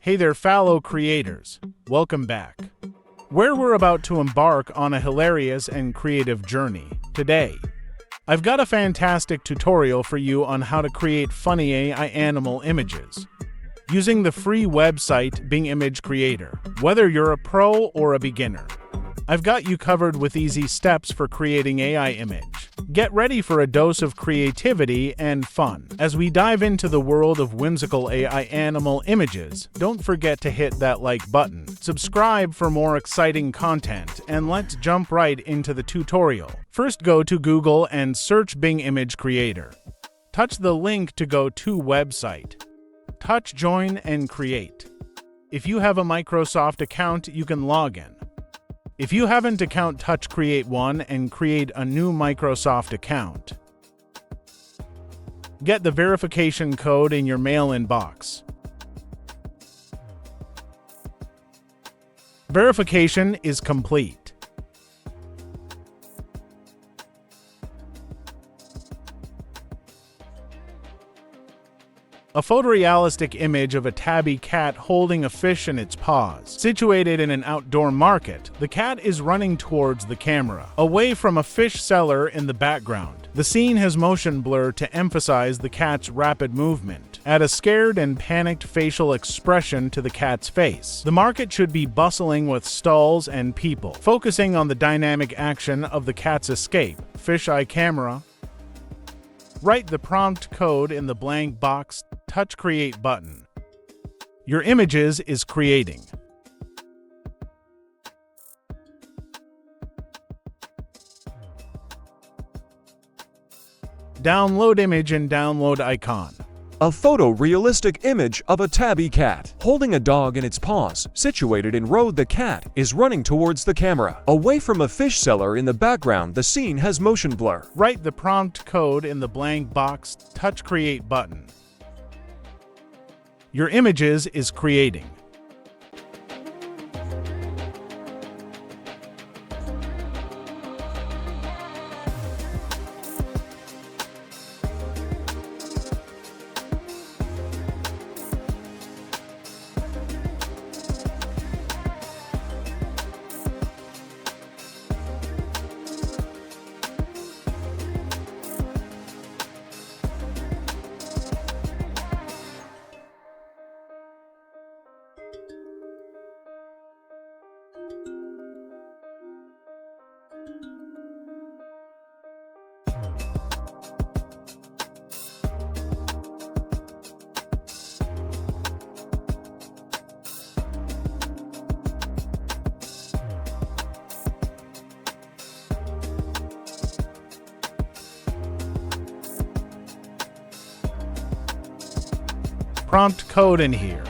Hey there, fellow creators. Welcome back. Where we're about to embark on a hilarious and creative journey. Today, I've got a fantastic tutorial for you on how to create funny AI animal images using the free website Bing Image Creator. Whether you're a pro or a beginner, I've got you covered with easy steps for creating AI image. Get ready for a dose of creativity and fun. As we dive into the world of whimsical AI animal images, don't forget to hit that like button, subscribe for more exciting content, and let's jump right into the tutorial. First, go to Google and search Bing Image Creator. Touch the link to go to website. Touch Join and Create. If you have a Microsoft account, you can log in. If you haven't account, touch Create One and create a new Microsoft account. Get the verification code in your mail inbox. Verification is complete. A photorealistic image of a tabby cat holding a fish in its paws. Situated in an outdoor market, the cat is running towards the camera, away from a fish seller in the background. The scene has motion blur to emphasize the cat's rapid movement. Add a scared and panicked facial expression to the cat's face. The market should be bustling with stalls and people, focusing on the dynamic action of the cat's escape. Fisheye camera. Write the prompt code in the blank box. Touch Create button. Your images is creating. Download image and download icon. A photorealistic image of a tabby cat holding a dog in its paws. Situated in road, the cat is running towards the camera. Away from a fish seller in the background, the scene has motion blur. Write the prompt code in the blank box. Touch Create button. Your images is creating. Prompt code in here.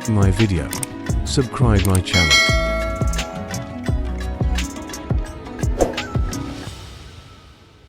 My video, subscribe my channel.